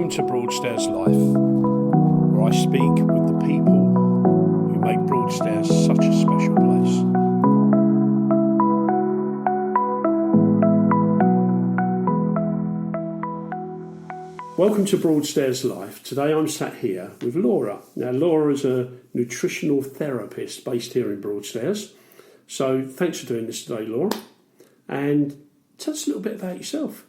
Welcome to Broadstairs Life, where I speak with the people who make Broadstairs such a special place. Welcome to Broadstairs Life. Today I'm sat here with Laura. Now, Laura is a nutritional therapist based here in Broadstairs. So thanks for doing this today, Laura. And tell us a little bit about yourself.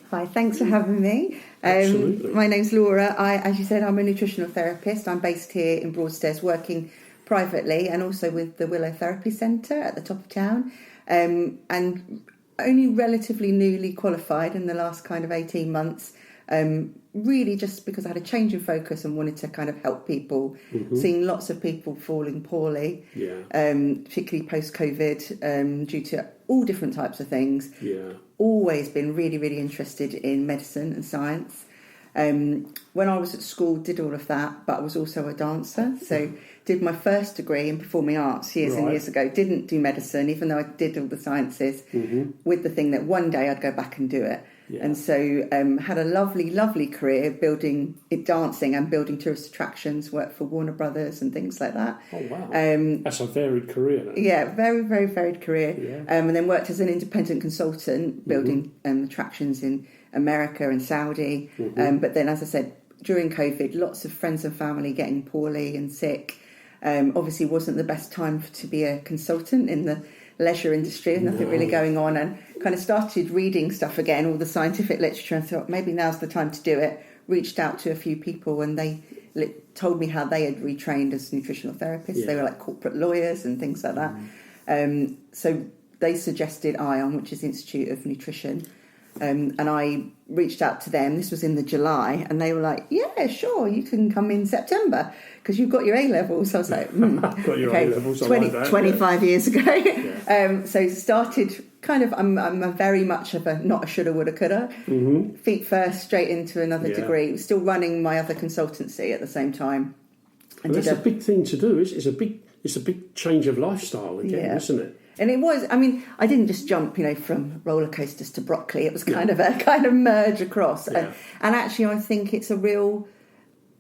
Hi, thanks for having me. Absolutely. My name's Laura. As you said, I'm a nutritional therapist. I'm based here in Broadstairs, working privately and also with the Willow Therapy Centre at the top of town. And only relatively newly qualified in the last kind of 18 months. Really just because I had a change in focus and wanted to kind of help people, seeing lots of people falling poorly, particularly post-COVID, due to all different types of things. Always been really, really interested in medicine and science. When I was at school, did all of that, but I was also a dancer. So did my first degree in performing arts years and years ago. Didn't do medicine, even though I did all the sciences, with the thing that one day I'd go back and do it. And so had a lovely, lovely career building dancing and building tourist attractions, worked for Warner Brothers and things like that. Oh, wow. That's a varied career, then. Yeah, very, very varied career. And then worked as an independent consultant, building attractions in America and Saudi. But then, as I said, during COVID, lots of friends and family getting poorly and sick. Obviously wasn't the best time to be a consultant in the leisure industry, nothing really going on, and kind of started reading stuff again, all the scientific literature, and thought maybe now's the time to do it. Reached out to a few people and they told me how they had retrained as nutritional therapists. They were like corporate lawyers and things like that. So they suggested ION, which is Institute of Nutrition, and I reached out to them. This was in the July, and they were like, yeah, sure, you can come in September because you've got your A-levels. I was like, got your okay, A-levels, 25 years ago. So started kind of, I'm a very much of a not a shoulda, woulda, coulda. Feet first, straight into another degree. Still running my other consultancy at the same time. And that's a big thing to do. It's a big change of lifestyle again, isn't it? And it was, I mean, I didn't just jump, from roller coasters to broccoli. It was kind of a merge across. And actually, I think it's a real,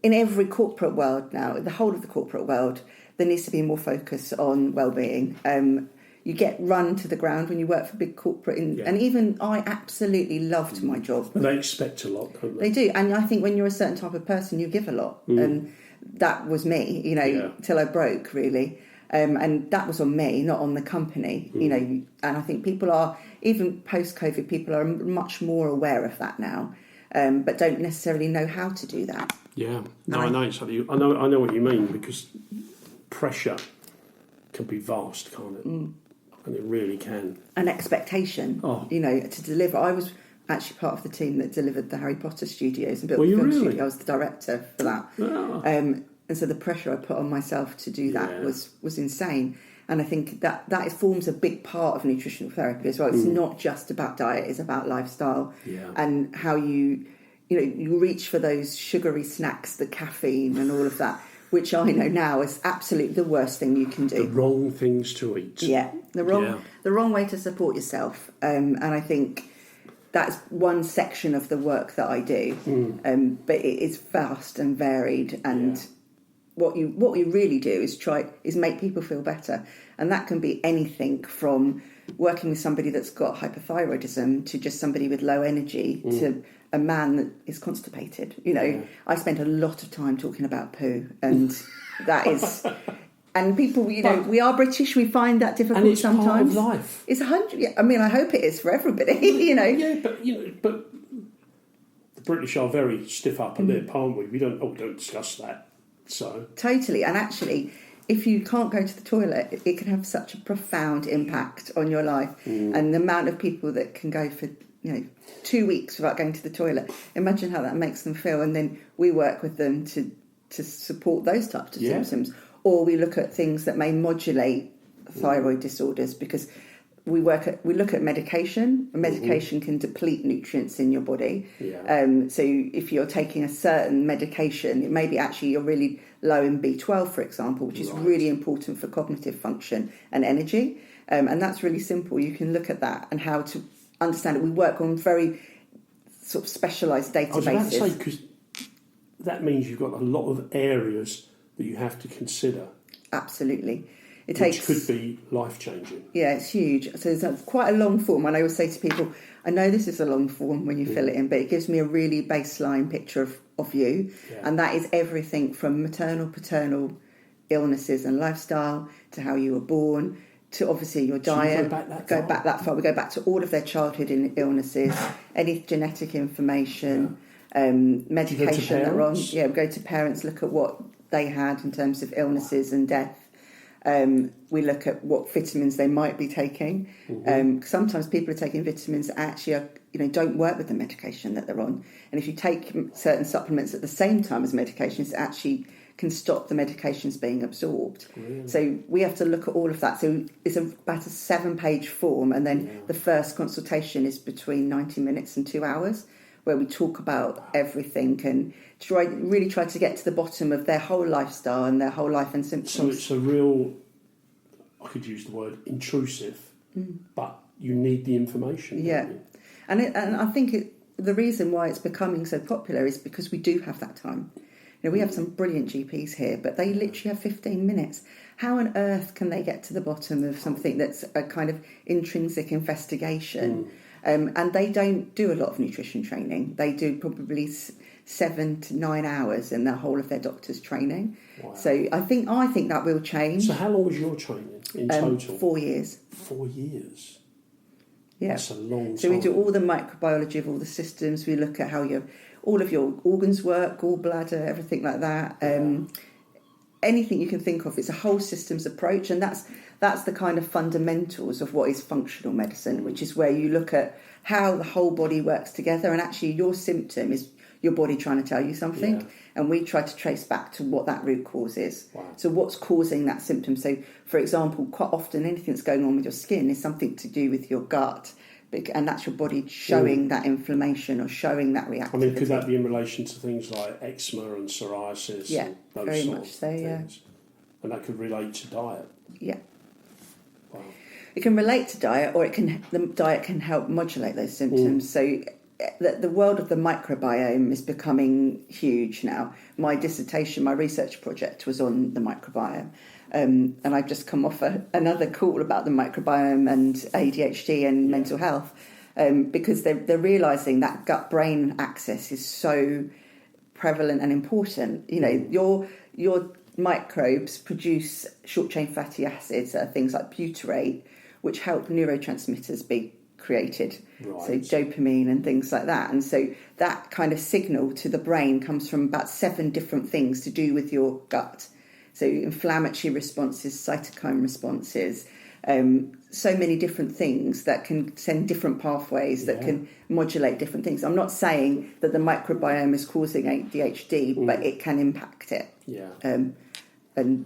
in every corporate world now, the whole of the corporate world, there needs to be more focus on well-being. You get run to the ground when you work for big corporate. And even I absolutely loved my job. And they expect a lot, don't they? They do. And I think when you're a certain type of person, you give a lot. And that was me, till I broke, really. And that was on me, not on the company, and I think people are, even post-COVID, people are much more aware of that now, but don't necessarily know how to do that. Yeah, no, I know exactly. I know what you mean, because pressure can be vast, can't it? And it really can. An expectation, to deliver. I was actually part of the team that delivered the Harry Potter studios and built the film studio. I was the director for that. And so the pressure I put on myself to do that was insane. And I think that forms a big part of nutritional therapy as well. It's not just about diet, it's about lifestyle and how you reach for those sugary snacks, the caffeine and all of that, which I know now is absolutely the worst thing you can do. The wrong things to eat. Yeah, the wrong way to support yourself. And I think that's one section of the work that I do. But it is vast and varied, and what you really do is make people feel better, and that can be anything from working with somebody that's got hypothyroidism to just somebody with low energy to a man that is constipated. I spend a lot of time talking about poo, and that is. And people, we are British. We find that difficult and it's sometimes. Part of life. It's 100. Yeah, I mean, I hope it is for everybody. Yeah, but the British are very stiff upper lip, aren't we? We don't discuss that. So totally, and actually, if you can't go to the toilet, it can have such a profound impact on your life. And the amount of people that can go for 2 weeks without going to the toilet. Imagine how that makes them feel. And then we work with them to support those types of symptoms. Or we look at things that may modulate thyroid disorders, because we look at medication. Medication can deplete nutrients in your body. So if you're taking a certain medication, it may be actually you're really low in B12, for example, which is really important for cognitive function and energy. And that's really simple. You can look at that and how to understand it. We work on very sort of specialised databases. I was about to say, because that means you've got a lot of areas that you have to consider. Absolutely. Which could be life-changing. Yeah, it's huge. So it's quite a long form, and I always say to people, I know this is a long form when you fill it in, but it gives me a really baseline picture of you, and that is everything from maternal, paternal illnesses and lifestyle to how you were born, to obviously your diet. Go back that far. We go back to all of their childhood illnesses, any genetic information, medication that are on. Yeah, we go to parents, look at what they had in terms of illnesses and death. We look at what vitamins they might be taking. Sometimes people are taking vitamins that actually are, don't work with the medication that they're on. And if you take certain supplements at the same time as medications, it actually can stop the medications being absorbed. Really? So we have to look at all of that. So it's about a 7-page form, and then the first consultation is between 90 minutes and 2 hours, where we talk about everything and really try to get to the bottom of their whole lifestyle and their whole life and symptoms. So it's a real, I could use the word intrusive, but you need the information. Yeah, and I think the reason why it's becoming so popular is because we do have that time. We have some brilliant GPs here, but they literally have 15 minutes. How on earth can they get to the bottom of something that's a kind of intrinsic investigation? And they don't do a lot of nutrition training. They do probably 7 to 9 hours in the whole of their doctor's training. Wow. So I think that will change. So how long was your training in total? 4 years. 4 years? Yeah. That's a long time. So we do all the microbiology of all the systems. We look at how all of your organs work, gallbladder, everything like that. Anything you can think of. It's a whole systems approach, and that's the kind of fundamentals of what is functional medicine, which is where you look at how the whole body works together, and actually your symptom is your body trying to tell you something, and we try to trace back to what that root cause is. Wow. So what's causing that symptom? So, for example, quite often anything that's going on with your skin is something to do with your gut, and that's your body showing that inflammation or showing that reactivity. I mean, could that be in relation to things like eczema and psoriasis? Yeah, and those very sort much of so, things? And that could relate to diet? Yeah. Wow. It can relate to diet, or the diet can help modulate those symptoms. So the world of the microbiome is becoming huge now. My dissertation, my research project was on the microbiome. And I've just come off another call about the microbiome and ADHD and mental health, because they're realising that gut-brain axis is so prevalent and important. Your microbes produce short-chain fatty acids, things like butyrate, which help neurotransmitters be created, so dopamine and things like that. And so that kind of signal to the brain comes from about 7 different things to do with your gut. So inflammatory responses, cytokine responses, so many different things that can send different pathways that can modulate different things. I'm not saying that the microbiome is causing ADHD, but it can impact it. Yeah. And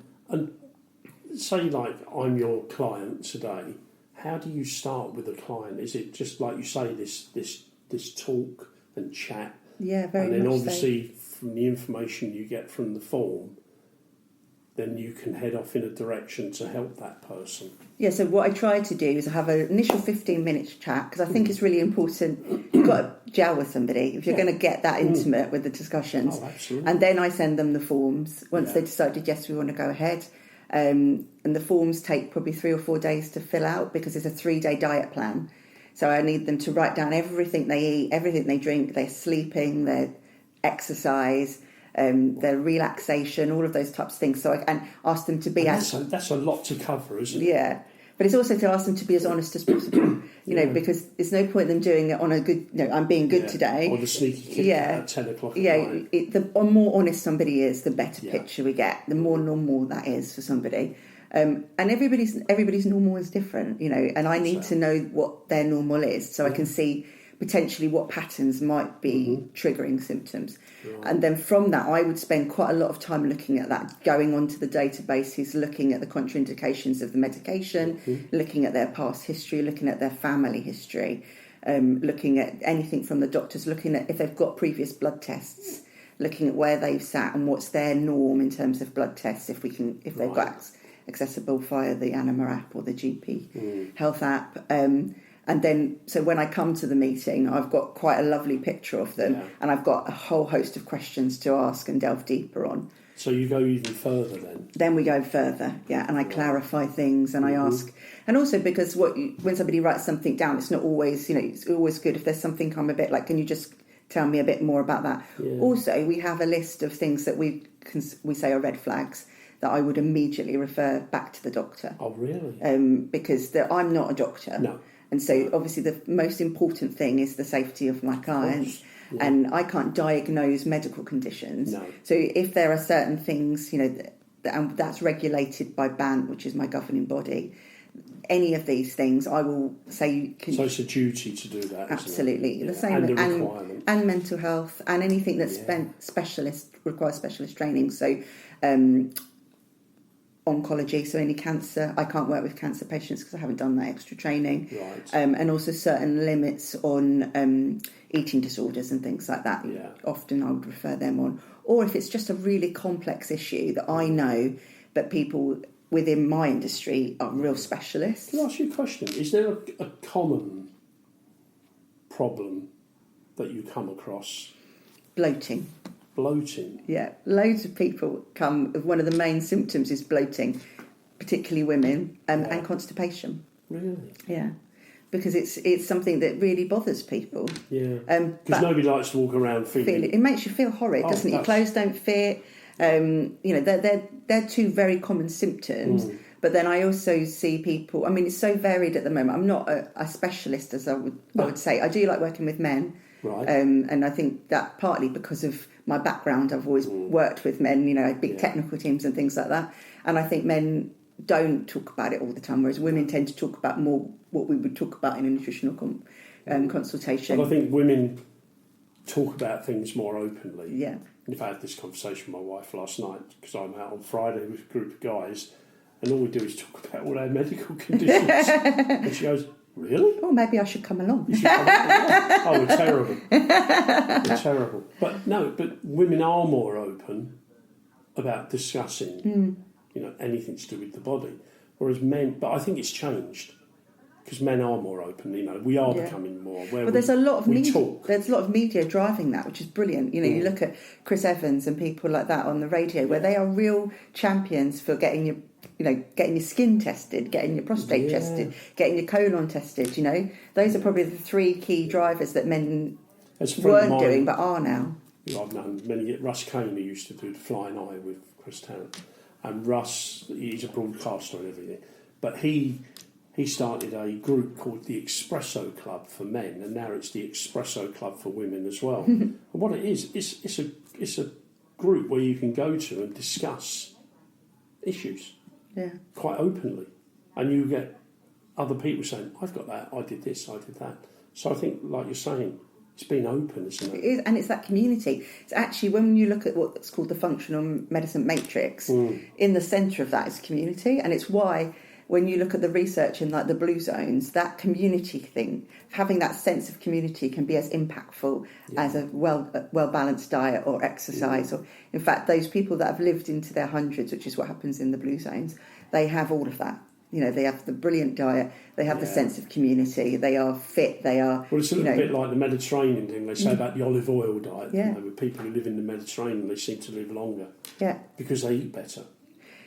say, like, I'm your client today. How do you start with a client? Is it just like you say, this talk and chat? Yeah, very much. And then obviously from the information you get from the form, then you can head off in a direction to help that person. Yeah, so what I try to do is have an initial 15-minute chat, because I think it's really important. You've got to gel with somebody if you're going to get that intimate with the discussions. Oh, absolutely. And then I send them the forms once they decided, yes, we want to go ahead. And the forms take probably 3 or 4 days to fill out, because it's a 3-day diet plan. So I need them to write down everything they eat, everything they drink, their sleeping, their exercise, their relaxation, all of those types of things. So I can ask them to be that's a lot to cover, isn't it? Yeah. But it's also to ask them to be as honest as possible, because there's no point in them doing it on a good, I'm being good today. Or the sneaky kick at 10 o'clock at night. The more honest somebody is, the better picture we get, the more normal that is for somebody. And everybody's normal is different, and I need to know what their normal is, so I can see potentially what patterns might be triggering symptoms. And then from that, I would spend quite a lot of time looking at that, going onto the databases, looking at the contraindications of the medication, looking at their past history, looking at their family history, looking at anything from the doctors, looking at if they've got previous blood tests, looking at where they've sat and what's their norm in terms of blood tests, if they've got accessible via the Anima app or the GP Health app. And then, so when I come to the meeting, I've got quite a lovely picture of them, and I've got a whole host of questions to ask and delve deeper on. So you go even further then? Then we go further, and I clarify things, and I ask. And also because when somebody writes something down, it's not always, it's always good if there's something I'm a bit like, can you just tell me a bit more about that? Yeah. Also, we have a list of things that we say are red flags that I would immediately refer back to the doctor. Oh, really? Because I'm not a doctor. No. And so, obviously, the most important thing is the safety of my clients. Yeah. And I can't diagnose medical conditions. No. So if there are certain things, that's regulated by BANT, which is my governing body, any of these things, I will say... So it's a duty to do that, absolutely. Isn't it? The same and a requirement. And mental health, and anything that's requires specialist training. So... oncology, so any cancer. I can't work with cancer patients because I haven't done that extra training. Right. And also certain limits on eating disorders and things like that. Yeah. Often I would refer them on. Or if it's just a really complex issue that I know, but people within my industry are real specialists. Can I ask you a question? Is there a common problem that you come across? Bloating. Bloating? Yeah, loads of people come, one of the main symptoms is bloating, particularly women, and constipation. Really? Yeah, because it's something that really bothers people. Yeah, because nobody likes to walk around feeling... It makes you feel horrid, doesn't it? Your clothes don't fit. They're two very common symptoms. But then I also see people, it's so varied at the moment. I'm not a specialist, as I would say. I do like working with men. Right. And I think that partly because of my background, I've always worked with men, big technical teams and things like that. And I think men don't talk about it all the time, whereas women tend to talk about more what we would talk about in a nutritional consultation. Well, I think women talk about things more openly. Yeah. In fact, I had this conversation with my wife last night because I'm out on Friday with a group of guys and all we do is talk about all our medical conditions. And she goes, really? Oh, maybe I should come along. You should come along. Oh, we're terrible. We're terrible. But women are more open about discussing, anything to do with the body. Whereas men, but I think it's changed because men are more open. We are becoming more. Where there's a lot of media. Talk. There's a lot of media driving that, which is brilliant. You look at Chris Evans and people like that on the radio, where they are real champions for getting your skin tested, getting your prostate tested, getting your colon tested. Those are probably the three key drivers that men weren't doing but are now. I've known many. Russ Kane, who used to do the Flying Eye with Chris Tarrant, and Russ, he's a broadcaster and everything, but he started a group called the Espresso Club for men, and now it's the Espresso Club for women as well. And what it is, it's a group where you can go to and discuss issues quite openly, and you get other people saying, "I've got that, I did this, I did that." So I think, like you're saying, it's been open, isn't it? It is, and it's that community. It's actually, when you look at what's called the functional medicine matrix, in the centre of that is community, and it's why when you look at the research in like the blue zones, that community thing, having that sense of community can be as impactful as a well balanced diet or exercise. Or in fact, those people that have lived into their hundreds, which is what happens in the blue zones, they have all of that. They have the brilliant diet, they have the sense of community, they are fit, they are... Well, it's a little bit like the Mediterranean thing. They say about the olive oil diet. Yeah. With people who live in the Mediterranean, they seem to live longer. Yeah. Because they eat better.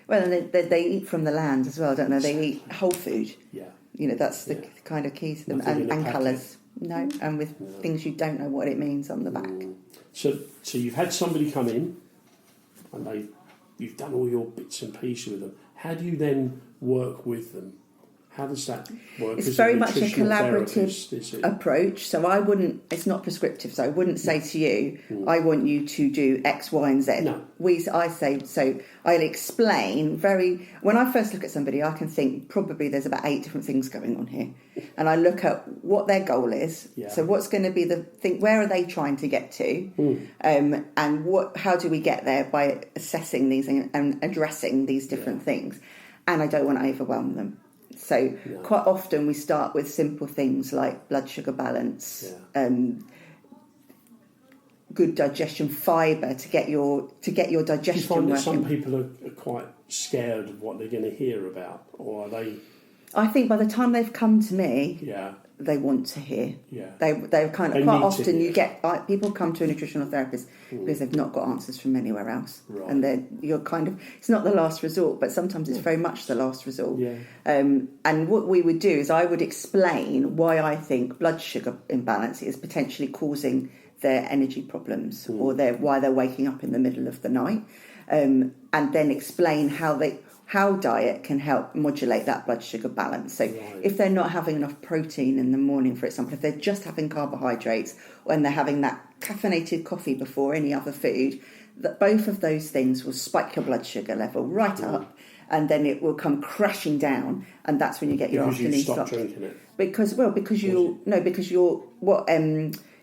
Well, and they eat from the land as well, don't they? They eat whole food. Yeah. That's the kind of key to them. And colours. No, and with things you don't know what it means on the back. So you've had somebody come in and you've done all your bits and pieces with them. How do you then work with them? How does that work? It's very much a collaborative approach. So it's not prescriptive. So I wouldn't say to you, I want you to do X, Y, and Z. No. I'll explain when I first look at somebody, I can think probably there's about 8 different things going on here. And I look at what their goal is. Yeah. So what's going to be the thing, where are they trying to get to? And how do we get there by assessing these and addressing these different things? And I don't want to overwhelm them. So quite often we start with simple things like blood sugar balance, good digestion, fibre to get your digestion. Do you find that working. some people are quite scared of what they're going to hear about, or are they? I think by the time they've come to me, they want to hear. Yeah. They're kind of They quite need to often hear. you get people come to a nutritional therapist because they've not got answers from anywhere else, Right. and you're kind of, it's not the last resort, but sometimes it's very much the last resort. Yeah. And what we would do is I would explain why I think blood sugar imbalance is potentially causing their energy problems or why they're waking up in the middle of the night, and then explain how diet can help modulate that blood sugar balance. So if they're not having enough protein in the morning, for example, if they're just having carbohydrates and they're having that caffeinated coffee before any other food, that both of those things will spike your blood sugar level right up, and then it will come crashing down, and that's when you get your afternoon you stop slot. drinking it. Because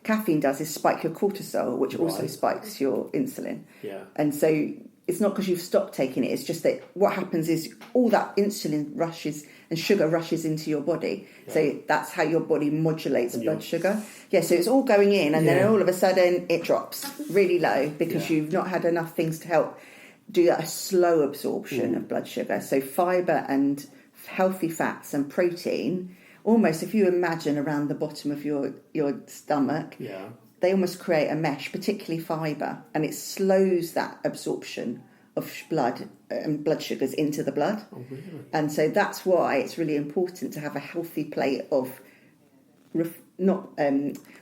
caffeine does is spike your cortisol, which also spikes your insulin. Yeah. And so it's not because you've stopped taking it, it's just that what happens is all that insulin rushes and sugar rushes into your body. Yeah. So that's how your body modulates blood sugar. Yeah, so it's all going in, and then all of a sudden it drops really low because you've not had enough things to help do a slow absorption of blood sugar. So fibre and healthy fats and protein, almost if you imagine around the bottom of your stomach, they almost create a mesh, particularly fibre, and it slows that absorption of blood and blood sugars into the blood. Oh, really? And so that's why it's really important to have a healthy plate of not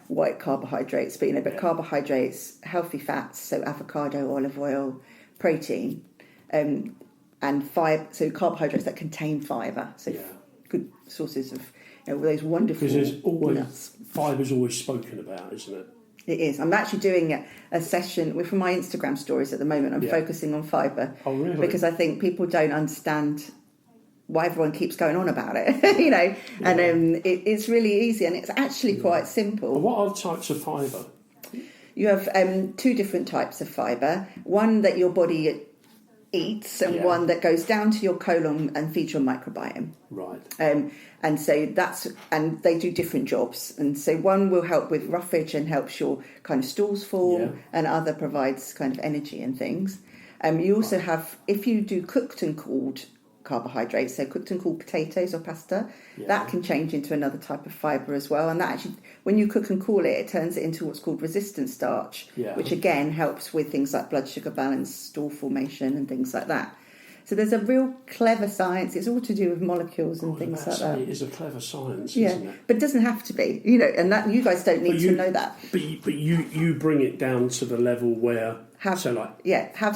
white carbohydrates, but carbohydrates, healthy fats, so avocado, olive oil, protein, and fibre. So carbohydrates that contain fibre, so good sources of those wonderful. Because there's always nuts. fibre's always spoken about, isn't it? It is. I'm actually doing a session for my Instagram stories at the moment. I'm focusing on fibre. Oh, really? Because I think people don't understand why everyone keeps going on about it, and it's really easy, and it's actually quite simple. And what are types of fibre? You have two different types of fibre. One that your body eats, and one that goes down to your colon and feeds your microbiome. Right. And so and they do different jobs. And so one will help with roughage and helps your kind of stools fall, and other provides kind of energy and things. You also have, if you do cooked and cooled carbohydrates, so cooked and cooled potatoes or pasta, that can change into another type of fibre as well. And that actually, when you cook and cool it, it turns it into what's called resistant starch, which again helps with things like blood sugar balance, stool formation and things like that. So there's a real clever science. It's all to do with molecules and things like that. It is a clever science, isn't it? But it doesn't have to be, and that you guys don't need to know that. But you bring it down to the level where have some avocado. Yeah, have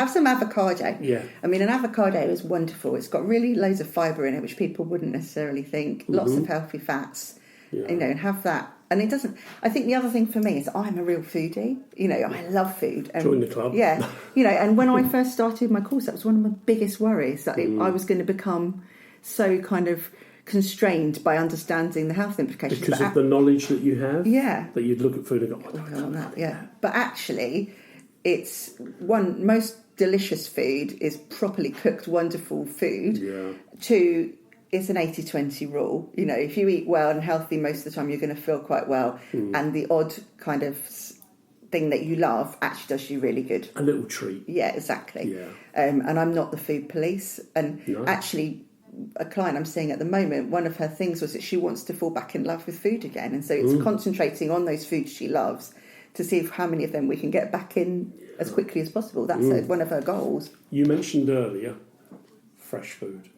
some avocado. Yeah. I mean, an avocado is wonderful. It's got really loads of fibre in it, which people wouldn't necessarily think. Lots of healthy fats. And have that. And it doesn't. I think the other thing for me is I'm a real foodie. I love food. Join the club. Yeah. And when I first started my course, that was one of my biggest worries, that I was going to become so kind of constrained by understanding the health implications. Because of the knowledge that you have? Yeah. That you'd look at food and go, I want that. Yeah. But actually, it's most delicious food is properly cooked, wonderful food. Yeah. Two, it's an 80-20 rule. If you eat well and healthy most of the time, you're going to feel quite well. And the odd kind of thing that you love actually does you really good. A little treat. Yeah, exactly. Yeah. And I'm not the food police. And actually, a client I'm seeing at the moment, one of her things was that she wants to fall back in love with food again. And so it's concentrating on those foods she loves to see how many of them we can get back in as quickly as possible. That's one of her goals. You mentioned earlier fresh food.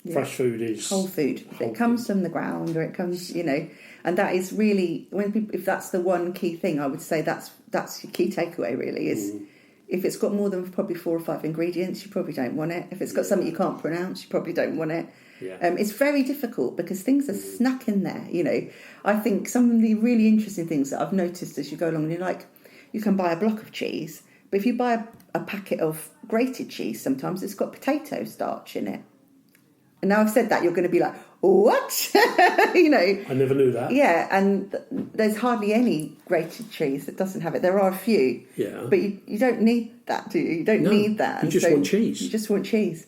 Yeah. Fresh food is whole food. If it comes from the ground, or it comes, and that is really if that's the one key thing, I would say that's your key takeaway. Really, is if it's got more than probably 4 or 5 ingredients, you probably don't want it. If it's got something you can't pronounce, you probably don't want it. Yeah. It's very difficult because things are snuck in there. I think some of the really interesting things that I've noticed as you go along, you can buy a block of cheese, but if you buy a packet of grated cheese, sometimes it's got potato starch in it. And now I've said that, you're going to be like, what? I never knew that. Yeah, and there's hardly any grated cheese that doesn't have it. There are a few. Yeah. But you don't need that, do you? You don't need that. You just want cheese. You just want cheese.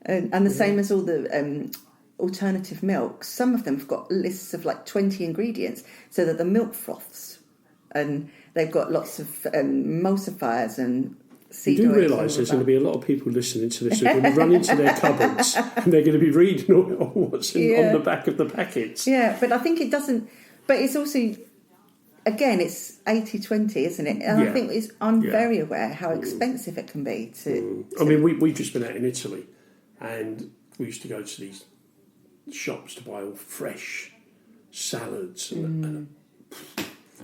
And the same as all the alternative milks. Some of them have got lists of like 20 ingredients, so that the milk froths. And they've got lots of emulsifiers and seed You do oils, realise all there's of going to be a lot of people listening to this who are going to run into their cupboards and they're going to be reading all what's on the back of the packets. Yeah, but I think it doesn't. But it's also, again, it's 80-20, isn't it? And I think I'm very aware how expensive it can be to. I mean, we've just been out in Italy, and we used to go to these shops to buy all fresh salads, and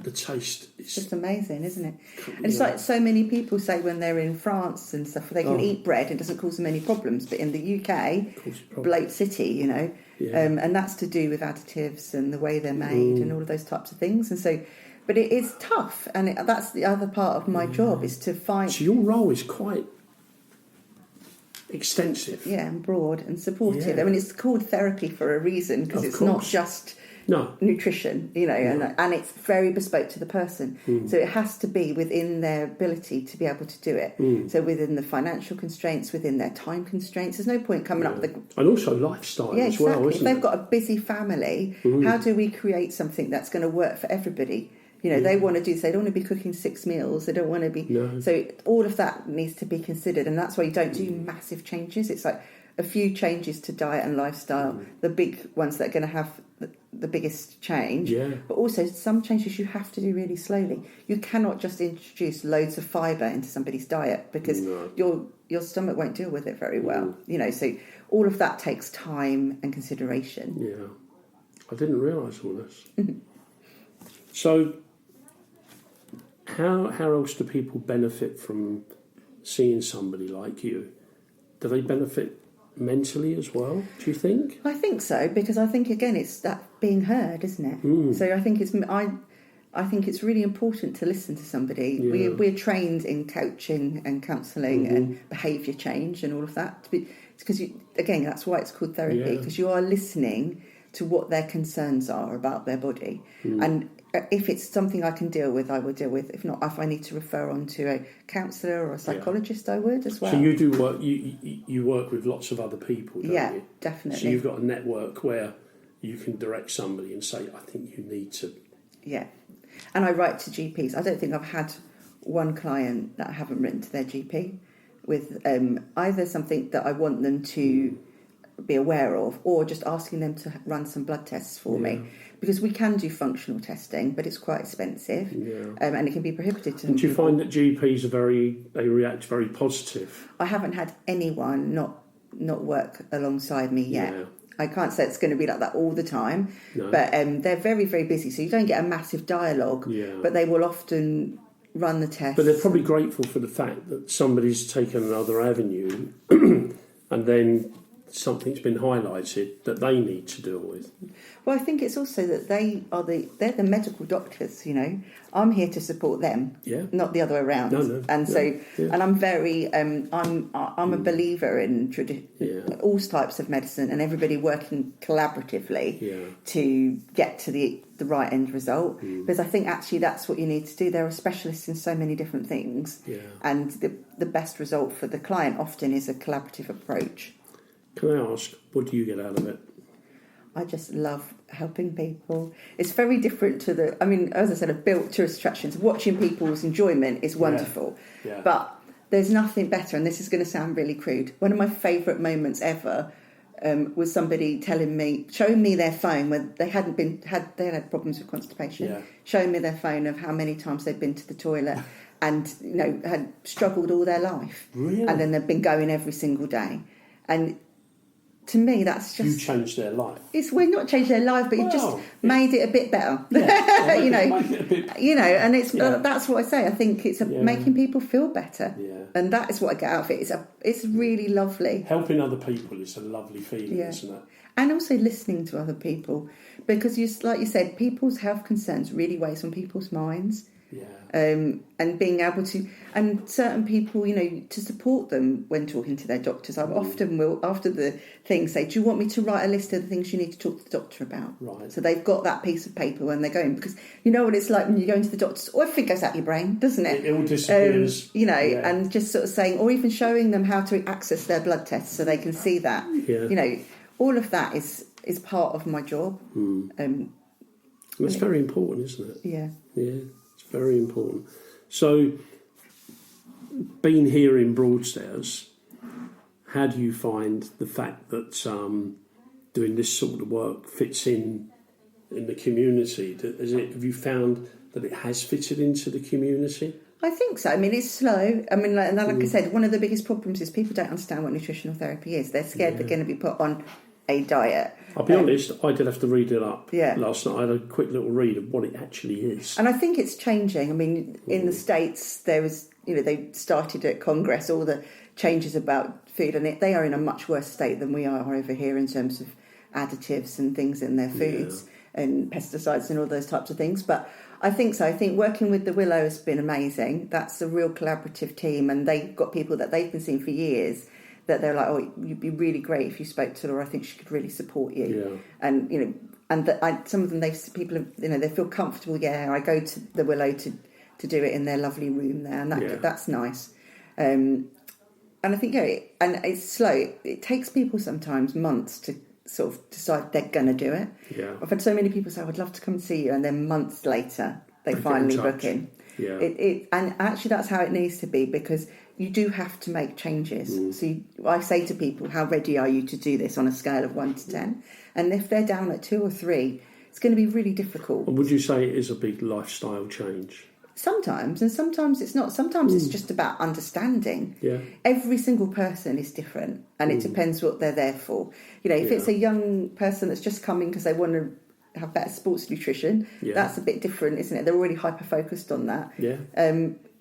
the taste is just amazing, isn't it? And it's like so many people say when they're in France and stuff, they can eat bread, it doesn't cause them any problems. But in the UK, bloat city, you know, and that's to do with additives and the way they're made and all of those types of things. And so, but it is tough, and that's the other part of my job is to find. So your role is quite extensive, and broad and supportive. Yeah. I mean, it's called therapy for a reason, because it's not just nutrition, you know, and it's very bespoke to the person. So it has to be within their ability to be able to do it. So within the financial constraints, within their time constraints, there's no point coming up with and also lifestyle as exactly. well. Isn't if they've it? got a busy family, how do we create something that's going to work for everybody? You know, they want to do. They don't want to be cooking 6 meals. They don't want to be. So all of that needs to be considered, and that's why you don't do massive changes. It's like a few changes to diet and lifestyle, the big ones that are going to have the biggest change. But also some changes you have to do really slowly. You cannot just introduce loads of fibre into somebody's diet, because your stomach won't deal with it very well. You know, so all of that takes time and consideration. Yeah, I didn't realise all this. So, how else do people benefit from seeing somebody like you? Do they benefit mentally as well, do you think? I think so, because I think, again, it's that being heard, isn't it? So I think I think it's really important to listen to somebody. We're trained in coaching and counselling and behaviour change and all of that, because again, that's why it's called therapy, because you are listening to what their concerns are about their body. And if it's something I can deal with, I will deal with. If not, if I need to refer on to a counsellor or a psychologist, I would as well. So you do work. You work with lots of other people, don't you? Definitely. So you've got a network where you can direct somebody and say, "I think you need to." Yeah, and I write to GPs. I don't think I've had one client that I haven't written to their GP with either something that I want them to be aware of, or just asking them to run some blood tests for me, because we can do functional testing, but it's quite expensive, and it can be prohibitive to them. And do you find that GPs they react very positive? I haven't had anyone not work alongside me yet. I can't say it's going to be like that all the time, but they're very, very busy, so you don't get a massive dialogue, but they will often run the test. But they're probably grateful for the fact that somebody's taken another avenue and then something's been highlighted that they need to deal with. Well, I think it's also that they're the medical doctors, you know. I'm here to support them, not the other way around. And I'm very I'm a believer in all types of medicine and everybody working collaboratively to get to the right end result, because I think actually that's what you need to do. There are specialists in so many different things, and the best result for the client often is a collaborative approach. Can I ask, what do you get out of it? I just love helping people. It's very different to as I said, I've built tourist attractions. Watching people's enjoyment is wonderful. But there's nothing better, and this is going to sound really crude. One of my favourite moments ever was somebody showing me their phone when they had problems with constipation, showing me their phone of how many times they'd been to the toilet and, you know, had struggled all their life. Really? And then they've been going every single day. And to me, that's just... You changed their life. We're not changed their life, but you've just made it a bit better. Make it a bit... You know, and that's what I say. I think it's making people feel better. And that is what I get out of it. It's really lovely. Helping other people is a lovely feeling, isn't it? And also listening to other people. Because, like you said, people's health concerns really weighs on people's minds. And being able to, and certain people, you know, to support them when talking to their doctors. I often will, after the thing, say, do you want me to write a list of the things you need to talk to the doctor about? Right. So they've got that piece of paper when they're going, because you know what it's like when you go into the doctor's, everything goes out your brain, doesn't it? It all disappears. You know, and just sort of saying, or even showing them how to access their blood tests so they can see that. You know, all of that is part of my job. That's very important, isn't it? Yeah. It's very important. So, being here in Broadstairs, how do you find the fact that doing this sort of work fits in the community? Have you found that it has fitted into the community? I think so. I mean, it's slow. I mean, like I said, one of the biggest problems is people don't understand what nutritional therapy is. They're scared they're going to be put on a diet. I'll be honest, I did have to read it up Yeah. last night. I had a quick little read of what it actually is. And I think it's changing. I mean, in the States, there was, they started at Congress all the changes about food, and they are in a much worse state than we are over here in terms of additives and things in their foods and pesticides and all those types of things. But I think so. I think working with the Willow has been amazing. That's a real collaborative team, and they've got people that they've been seeing for years that they're like, oh, you'd be really great if you spoke to Laura. I think she could really support you. Yeah. And some of them, they feel comfortable. Yeah, I go to the Willow to do it in their lovely room there, and that's nice. And I think and it's slow. It takes people sometimes months to sort of decide they're going to do it. Yeah. I've had so many people say, I'd love to come and see you, and then months later they finally book in. Yeah. And actually that's how it needs to be, because you do have to make changes. So I say to people, how ready are you to do this on a scale of 1 to 10? And if they're down at 2 or 3, it's going to be really difficult. And would you say it is a big lifestyle change? Sometimes, and sometimes it's not. Sometimes it's just about understanding. Yeah. Every single person is different, and it depends what they're there for. If it's a young person that's just coming because they want to have better sports nutrition, that's a bit different, isn't it? They're already hyper-focused on that. Yeah.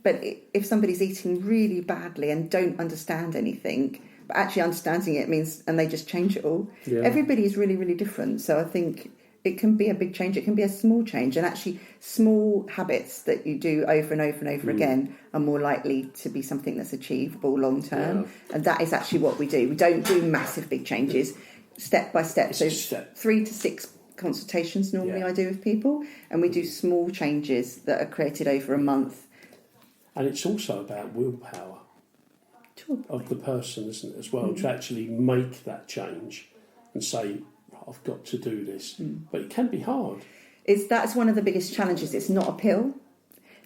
But if somebody's eating really badly and don't understand anything, but actually understanding it means, and they just change it all, everybody is really, really different. So I think it can be a big change. It can be a small change, and actually small habits that you do over and over and over again are more likely to be something that's achievable long term. Yeah. And that is actually what we do. We don't do massive big changes, step by step. So 3 to 6 consultations normally I do with people, and we do small changes that are created over a month. And it's also about willpower of the person, isn't it, as well, to actually make that change and say, I've got to do this. But it can be hard. That's one of the biggest challenges. It's not a pill.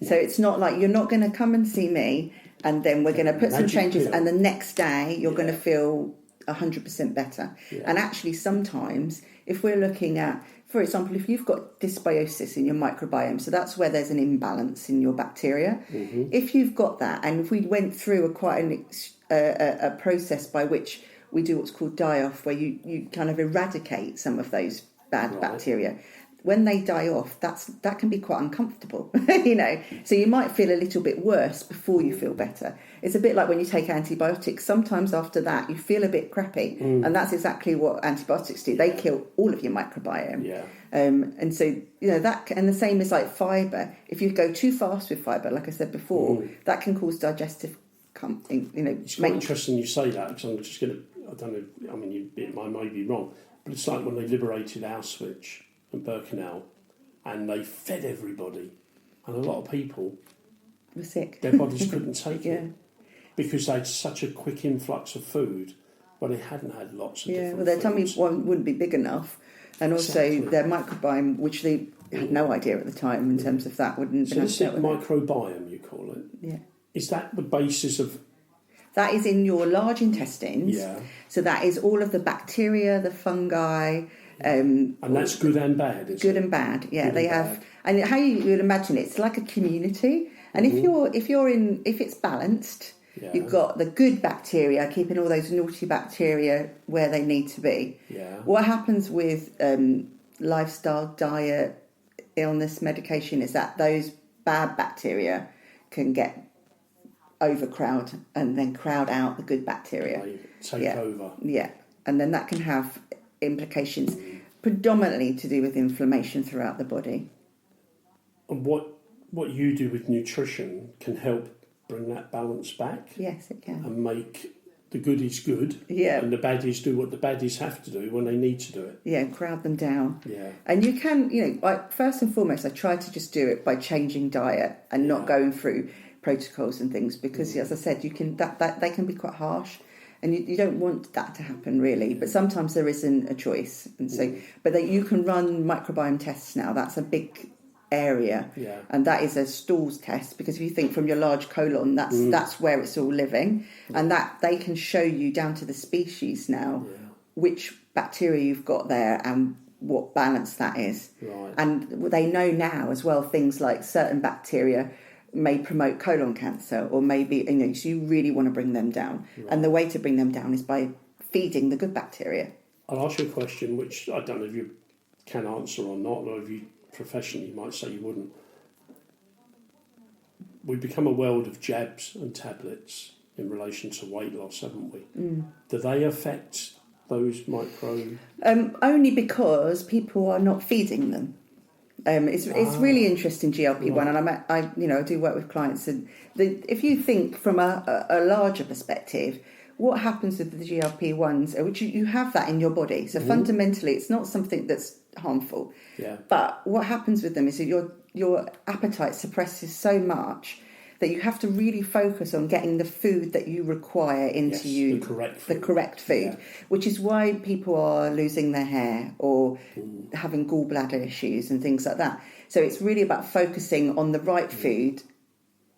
So it's not like you're not going to come and see me and then we're going to put some changes and the next day you're going to feel 100% better. Yeah. And actually sometimes if we're looking at, for example, if you've got dysbiosis in your microbiome, so that's where there's an imbalance in your bacteria. If you've got that, and if we went through a process by which we do what's called die-off, where you kind of eradicate some of those bad bacteria. When they die off, that can be quite uncomfortable, So you might feel a little bit worse before you feel better. It's a bit like when you take antibiotics. Sometimes after that, you feel a bit crappy, and that's exactly what antibiotics do. They kill all of your microbiome. Yeah. And so that, and the same is like fibre. If you go too fast with fibre, like I said before, that can cause digestive. It's quite interesting you say that, because I'm just going to. I don't know. I mean, I may be wrong, but it's like when they liberated Auschwitz and Birkenau, and they fed everybody, and a lot of people were sick. Their bodies couldn't take it because they had such a quick influx of food when they hadn't had lots of different their foods. tummy wouldn't be big enough, and also their microbiome, which they had no idea at the time in terms of that, wouldn't. So this is microbiome, you call it. Yeah. Is that the basis of? That is in your large intestines. Yeah. So that is all of the bacteria, the fungi. And that's good and bad, isn't it? Good and bad, yeah. They have, and how you would imagine it's like a community. And if it's balanced, you've got the good bacteria keeping all those naughty bacteria where they need to be. Yeah. What happens with lifestyle, diet, illness, medication is that those bad bacteria can get overcrowd and then crowd out the good bacteria. Take over. Yeah, and then that can have implications predominantly to do with inflammation throughout the body. And what you do with nutrition can help bring that balance back? Yes, it can. And make the goodies good, and the baddies do what the baddies have to do when they need to do it. Yeah, crowd them down. Yeah. And you can, first and foremost, I try to just do it by changing diet and not going through protocols and things, because as I said, you can that they can be quite harsh, and you don't want that to happen really. But sometimes there isn't a choice, and so but you can run microbiome tests now. That's a big area, and that is a stools test, because if you think from your large colon, that's where it's all living, and that they can show you down to the species now which bacteria you've got there and what balance that is. And they know now as well things like certain bacteria may promote colon cancer, or maybe, so you really want to bring them down, and the way to bring them down is by feeding the good bacteria. I'll ask you a question which I don't know if you can answer or not, or if you professionally might say you wouldn't. We've become a world of jabs and tablets in relation to weight loss, haven't we? Do they affect those micro? Only because people are not feeding them. It's really interesting, GLP-1, and I do work with clients, and if you think from a larger perspective, what happens with the GLP-1s, which you have that in your body, so fundamentally it's not something that's harmful. But what happens with them is that your appetite suppresses so much that you have to really focus on getting the food that you require into you, the correct food, which is why people are losing their hair or having gallbladder issues and things like that. So it's really about focusing on the right food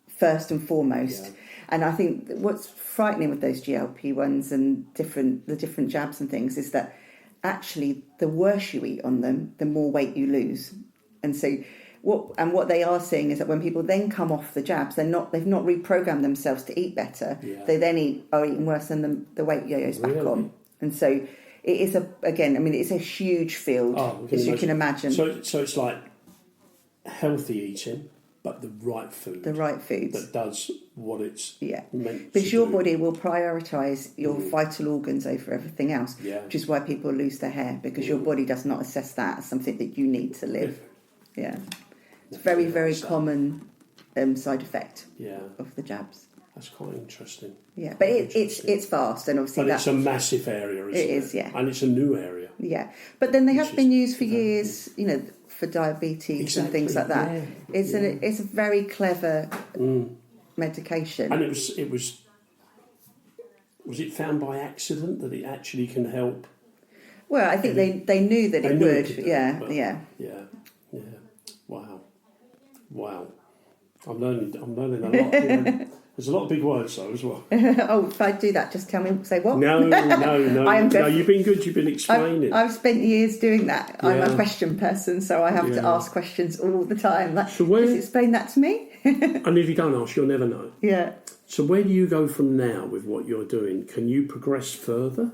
first and foremost. And I think what's frightening with those GLP-1s and the different jabs and things is that actually the worse you eat on them, the more weight you lose. And so what they are seeing is that when people then come off the jabs, they've not reprogrammed themselves to eat better. They then are eating worse, and the weight yo-yo's back on. And so it is it's a huge field, as you can imagine. So it's like healthy eating, but the right food. The right food that does what it's meant because to your do. body will prioritise your vital organs over everything else, which is why people lose their hair, because your body does not assess that as something that you need to live. It's a very, very common side effect of the jabs. That's quite interesting. Yeah, but it's vast, and obviously it's a massive area, isn't it? It is, yeah. And it's a new area. Yeah, but then they have been used for years, for diabetes and things like that. It's a very clever medication. And it was it found by accident that it actually can help? Well, I think they knew that it would. Yeah. Wow. I'm learning a lot. There's a lot of big words though as well. If I do that, just tell me, say what? No. No, you've been good. You've been explaining. I've spent years doing that. I'm a question person, so I have to ask questions all the time. Like, just explain that to me. And if you don't ask, you'll never know. Yeah. So where do you go from now with what you're doing? Can you progress further?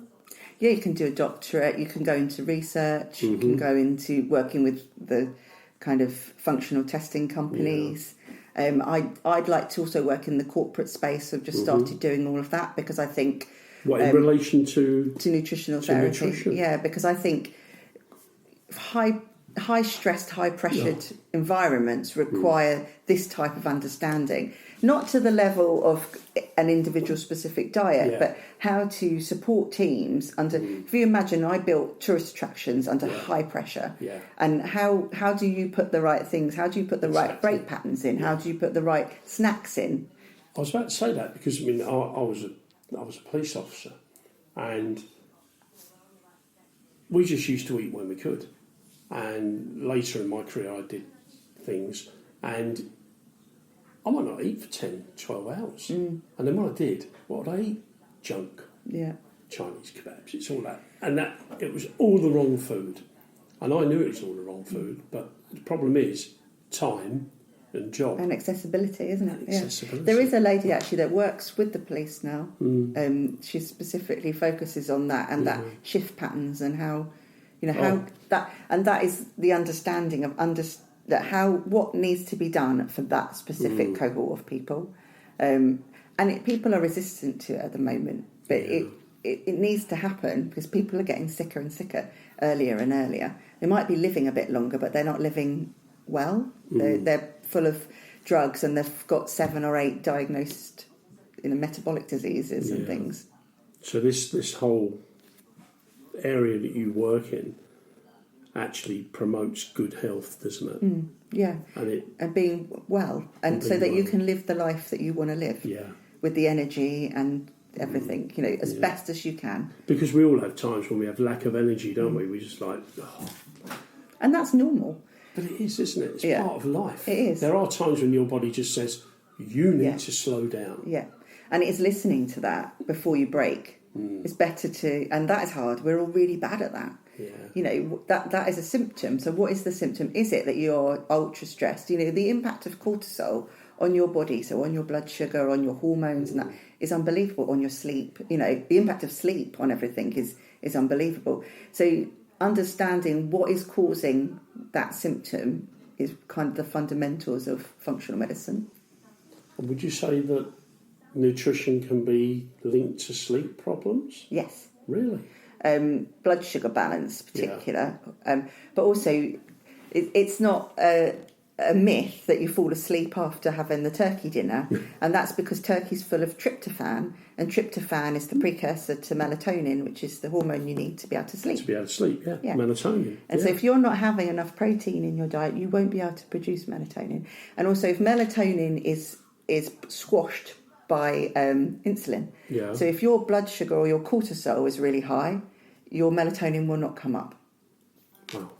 Yeah, you can do a doctorate. You can go into research. You can go into working with the kind of functional testing companies. I'd like to also work in the corporate space. I've just started doing all of that because I think... What, in relation to nutritional therapy? Nutrition? Yeah, because I think high-stressed, high-pressured environments require this type of understanding. Not to the level of an individual-specific diet, but how to support teams under... If you imagine, I built tourist attractions under high pressure. And how do you put the right things? How do you put the right break patterns in? How do you put the right snacks in? I was about to say that because, I was a police officer, and we just used to eat when we could. And later in my career, I did things, and I might not eat for 10, 12 hours. And then when I did, what would I eat? Junk. Yeah. Chinese kebabs, it's all that. And it was all the wrong food. And I knew it was all the wrong food, but the problem is time and job. And accessibility, isn't it? Accessibility. There is a lady actually that works with the police now. She specifically focuses on that and that shift patterns and how, that is the understanding of what needs to be done for that specific cohort of people. People are resistant to it at the moment, but it needs to happen because people are getting sicker and sicker earlier and earlier. They might be living a bit longer, but they're not living well. They're full of drugs, and they've got 7 or 8 diagnosed metabolic diseases and things. So this whole area that you work in actually promotes good health, doesn't it? Yeah, and being well, and so that you can live the life that you want to live. With the energy and everything, as best as you can. Because we all have times when we have lack of energy, don't we? We just like... And that's normal. But it is, isn't it? It's part of life. It is. There are times when your body just says, you need to slow down. Yeah. And it is listening to that before you break. It's better to, and that is hard. We're all really bad at that. Yeah. You know, that is a symptom. So what is the symptom? Is it that you're ultra stressed? You know, the impact of cortisol on your body, so on your blood sugar, on your hormones, and that is unbelievable. On your sleep, you know, the impact of sleep on everything is unbelievable. So understanding what is causing that symptom is kind of the fundamentals of functional medicine. And would you say that nutrition can be linked to sleep problems? Yes. Really? Blood sugar balance, particular, but also it's not a myth that you fall asleep after having the turkey dinner, and that's because turkey's full of tryptophan, and tryptophan is the precursor to melatonin, which is the hormone you need to be able to sleep. To be able to sleep, melatonin. And so if you're not having enough protein in your diet, you won't be able to produce melatonin. And also if melatonin is squashed by insulin. Yeah. So if your blood sugar or your cortisol is really high, your melatonin will not come up. Wow.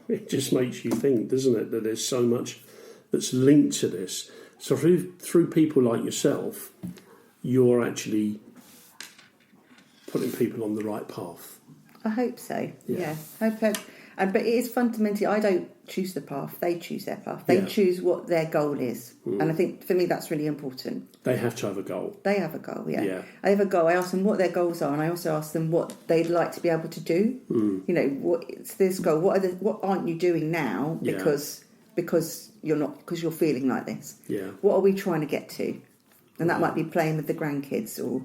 It just makes you think, doesn't it, that there's so much that's linked to this. So through people like yourself, you're actually putting people on the right path. I hope so. Yeah. Hope. But it is fundamentally, I don't choose the path, they choose their path. They choose what their goal is. And I think for me that's really important. They have to have a goal. They have a goal, yeah. I have a goal. I ask them what their goals are, and I also ask them what they'd like to be able to do. You know, what's this goal? What aren't you doing now because you're feeling like this? Yeah. What are we trying to get to? And that might be playing with the grandkids or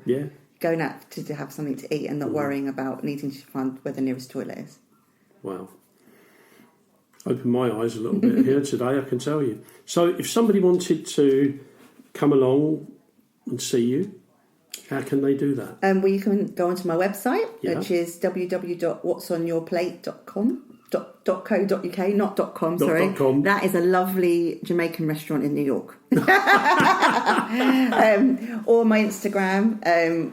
going out to have something to eat and not worrying about needing to find where the nearest toilet is. Wow. Opened my eyes a little bit here today, I can tell you. So if somebody wanted to come along and see you, how can they do that? Well, you can go onto my website, which is www.whatsonyourplate.co.uk, not .com, sorry. .com. That is a lovely Jamaican restaurant in New York. Or my Instagram,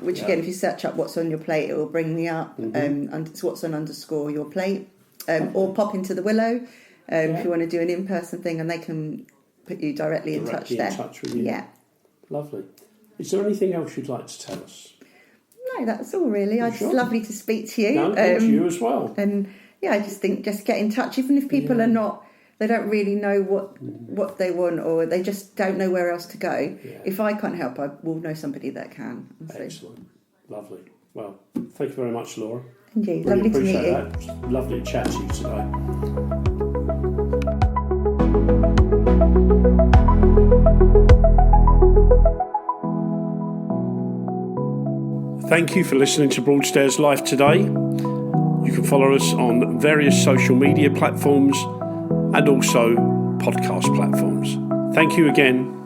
which again, if you search up What's on Your Plate, it will bring me up. And it's What's on _ your plate. Or pop into the Willow if you want to do an in-person thing, and they can put you directly in touch there. Touch with you. Yeah. Lovely. Is there anything else you'd like to tell us? No, that's all really. It's lovely to speak to you. No, thank you as well. And I just think just get in touch, even if people are not, they don't really know what they want, or they just don't know where else to go. Yeah. If I can't help, I will know somebody that can. Excellent. Lovely. Well, thank you very much, Laura. Thank you. Really lovely to meet you. That. Lovely to chat to you today. Thank you for listening to Broadstairs Life today. You can follow us on various social media platforms and also podcast platforms. Thank you again.